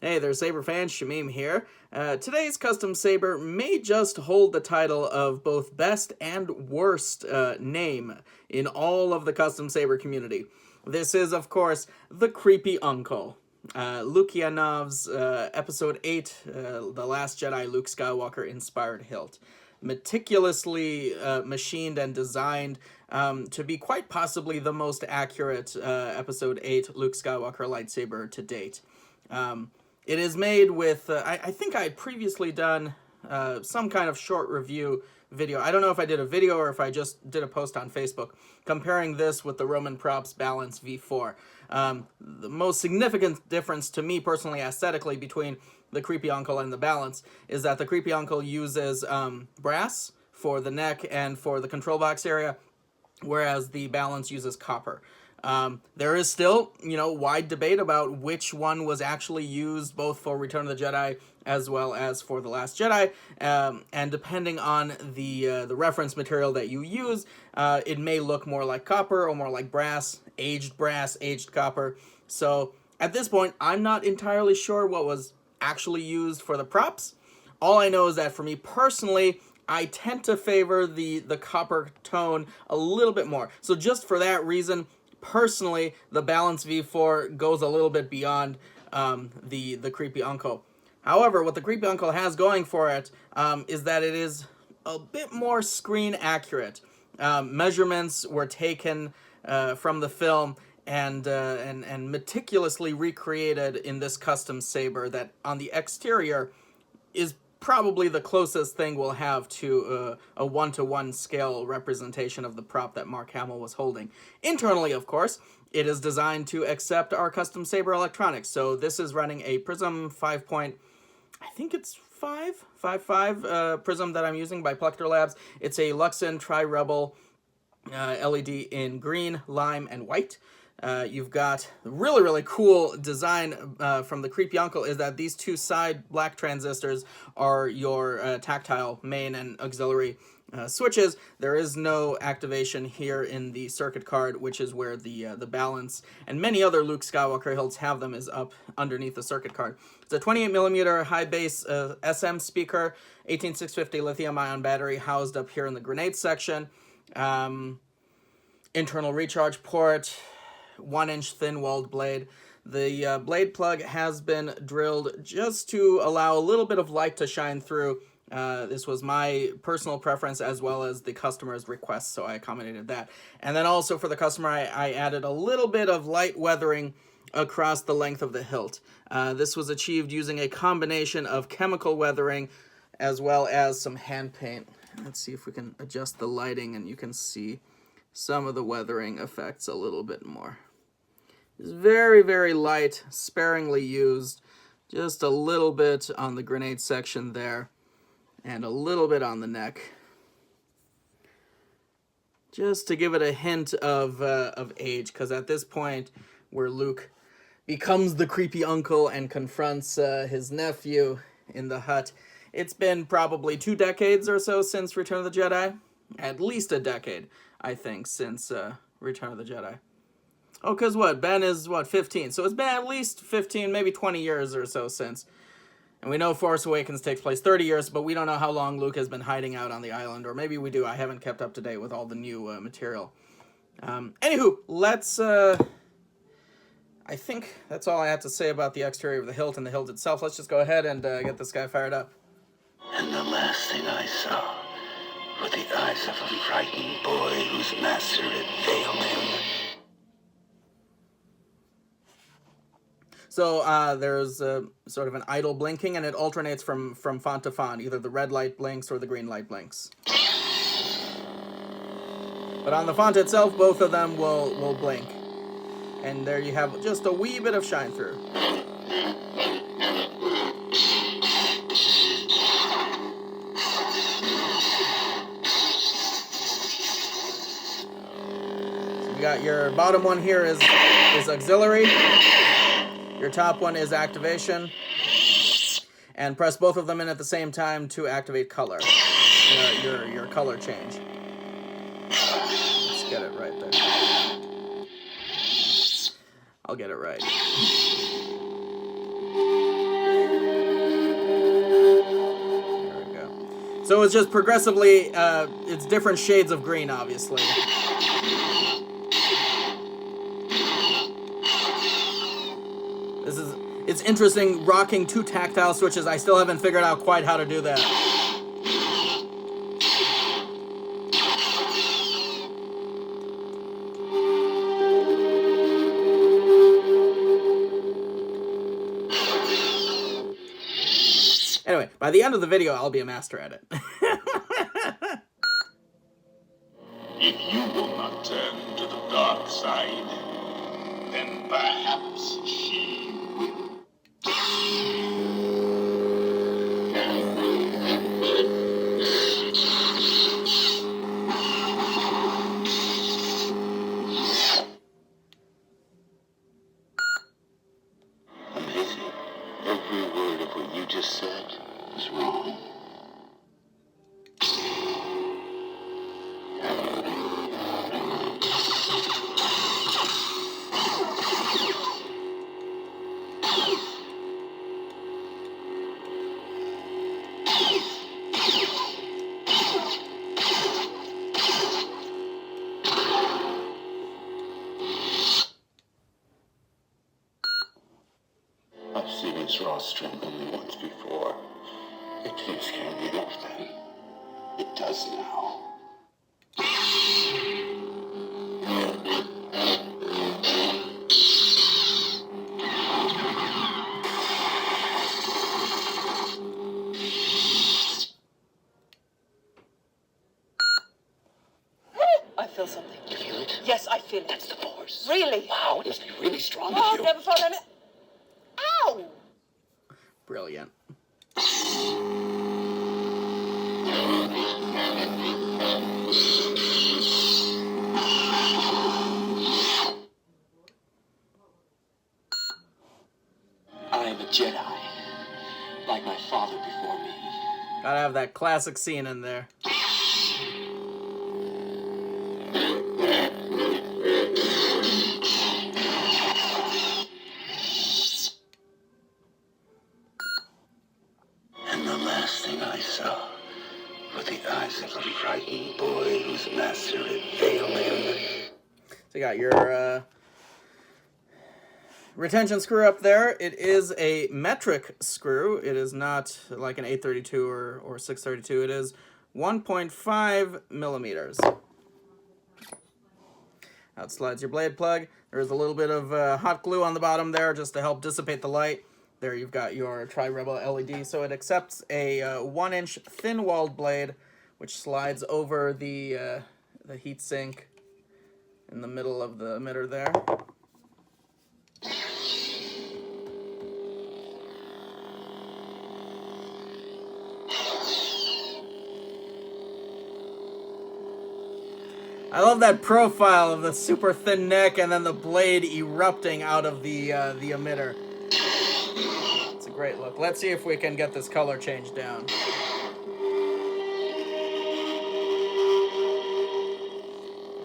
Hey there, Saber fans, Shamim here. Today's custom Saber may just hold the title of both best and worst name in all of the custom Saber community. This is, of course, the Creepy Uncle. Lukyanov's Episode 8, The Last Jedi Luke Skywalker inspired hilt. Meticulously machined and designed to be quite possibly the most accurate Episode 8 Luke Skywalker lightsaber to date. It is made with, I think I had previously done some kind of short review video. I don't know if I did a video or if I just did a post on Facebook comparing this with the Roman Props Balance V4. The most significant difference to me personally aesthetically between the Creepy Uncle and the Balance is that the Creepy Uncle uses brass for the neck and for the control box area, whereas the Balance uses copper. There is still, wide debate about which one was actually used both for Return of the Jedi as well as for The Last Jedi, and depending on the reference material that you use, it may look more like copper or more like brass, aged copper. So at this point, I'm not entirely sure what was actually used for the props. All I know is that for me personally, I tend to favor the copper tone a little bit more. So just for that reason, personally, the Balance V4 goes a little bit beyond the Creepy Uncle. However, what the Creepy Uncle has going for it is that it is a bit more screen accurate. Measurements were taken from the film and meticulously recreated in this custom saber that on the exterior is probably the closest thing we'll have to a one-to-one scale representation of the prop that Mark Hamill was holding. Internally, of course, it is designed to accept our custom saber electronics. So this is running a Prism 5 point, I think it's 5.5 Prism that I'm using by Plector Labs. It's a Luxon Tri-Rebel LED in green, lime, and white. You've got the really cool design from the Creepy Uncle is that these two side black transistors are your tactile main and auxiliary switches. There is no activation here in the circuit card, which is where the Balance and many other Luke Skywalker hilts have them, is up underneath the circuit card. It's a 28mm high bass SM speaker, 18650 lithium ion battery housed up here in the grenade section. Internal recharge port, 1-inch thin-walled blade. The blade plug has been drilled just to allow a little bit of light to shine through. This was my personal preference as well as the customer's request, so I accommodated that. And then also for the customer, I added a little bit of light weathering across the length of the hilt. This was achieved using a combination of chemical weathering as well as some hand paint. Let's see if we can adjust the lighting and you can see some of the weathering effects a little bit more. It's very light, sparingly used, just a little bit on the grenade section there, and a little bit on the neck, just to give it a hint of age, because at this point, where Luke becomes the Creepy Uncle and confronts his nephew in the hut, it's been probably 2 decades or so since Return of the Jedi. At least a decade, I think, since Return of the Jedi. Oh, because what? Ben is, 15? So it's been at least 15, maybe 20 years or so since. And we know Force Awakens takes place 30 years, but we don't know how long Luke has been hiding out on the island. Or maybe we do. I haven't kept up to date with all the new material. Anywho, let's... I think that's all I have to say about the exterior of the hilt and the hilt itself. Let's just go ahead and get this guy fired up. And the last thing I saw were the eyes of a frightened boy whose master had failed him. So there's sort of an idle blinking, and it alternates from font to font. Either the red light blinks or the green light blinks. But on the font itself, both of them will blink. And there you have just a wee bit of shine through. So you got your bottom one here is auxiliary. Your top one is activation, and press both of them in at the same time to activate color, your color change. Let's get it right there. I'll get it right. So it's just progressively, it's different shades of green, obviously. It's interesting rocking two tactile switches. I still haven't figured out quite how to do that. Anyway, by the end of the video, I'll be a master at it. If you will not turn to the dark side, then perhaps she will. Amazing. Every word of what you just said was wrong. I've seen its raw strength only once before. It didn't scare me enough then. It does now. I feel something. You feel it? Yes, I feel it. That's the force. Really? Wow, it must be really strong Oh, of I've you. never felt any... Ow! Brilliant. I am a Jedi, like my father before me. Gotta have that classic scene in there. And the last thing I saw were the eyes of a frightened boy whose master had failed him. So you got your retention screw up there. It is a metric screw. It is not like an 832 or 632. It is 1.5 millimeters. Out slides your blade plug. There's a little bit of hot glue on the bottom there just to help dissipate the light. There you've got your Tri-Rebel LED. So it accepts a 1-inch thin-walled blade, which slides over the heatsink in the middle of the emitter there. I love that profile of the super thin neck and then the blade erupting out of the emitter. It's a great look. Let's see if we can get this color change down.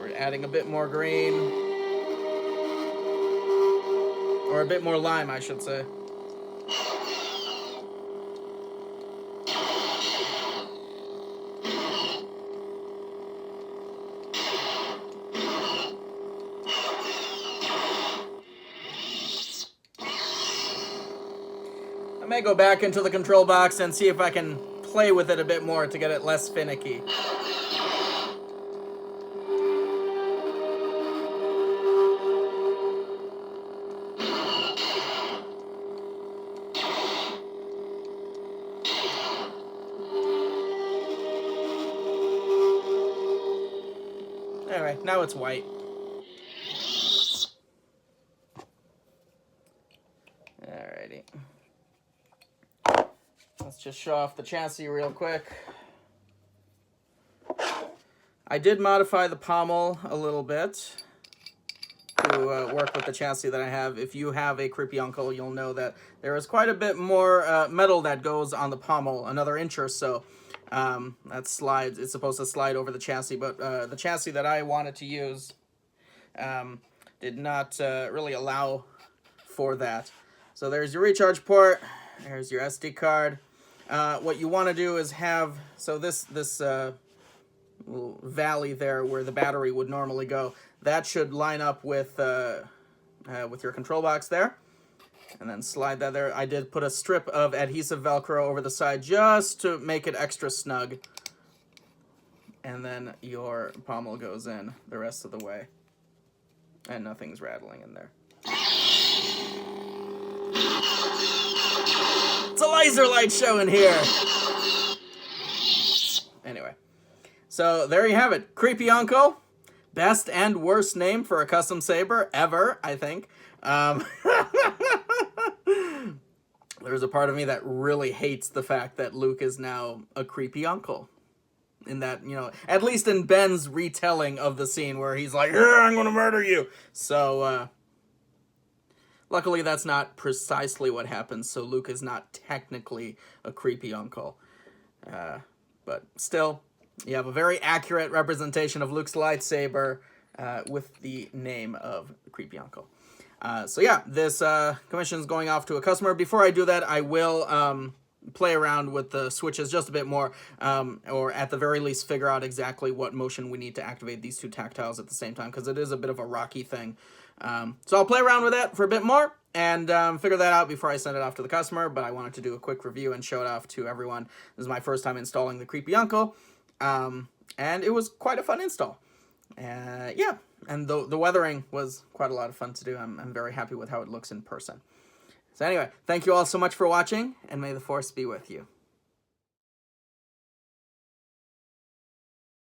We're adding a bit more green. Or a bit more lime, I should say. I may go back into the control box and see if I can play with it a bit more to get it less finicky. Anyway, now it's white. Alrighty. Let's just show off the chassis real quick. I did modify the pommel a little bit to work with the chassis that I have. If you have a creepy uncle, you'll know that there is quite a bit more metal that goes on the pommel, another inch or so. That slides. It's supposed to slide over the chassis, but the chassis that I wanted to use did not really allow for that. So there's your recharge port. There's your SD card. what you want to do is have, so this little valley there where the battery would normally go, that should line up with your control box there. And then slide that there. I did put a strip of adhesive Velcro over the side just to make it extra snug. And then your pommel goes in the rest of the way. And nothing's rattling in there. It's a laser light show in here! Anyway. So there you have it. Creepy Uncle. Best and worst name for a custom saber ever, I think. There's a part of me that really hates the fact that Luke is now a creepy uncle. In that, you know, at least in Ben's retelling of the scene where he's like, I'm gonna murder you. So, luckily that's not precisely what happens, so Luke is not technically a creepy uncle. But still, you have a very accurate representation of Luke's lightsaber with the name of Creepy Uncle. So yeah, this commission is going off to a customer. Before I do that, I will play around with the switches just a bit more, or at the very least figure out exactly what motion we need to activate these two tactiles at the same time, because it is a bit of a rocky thing. So I'll play around with that for a bit more and figure that out before I send it off to the customer, but I wanted to do a quick review and show it off to everyone. This is my first time installing the Creepy Uncle, and it was quite a fun install. Yeah, and the weathering was quite a lot of fun to do. I'm very happy with how it looks in person. So anyway, thank you all so much for watching, and may the Force be with you.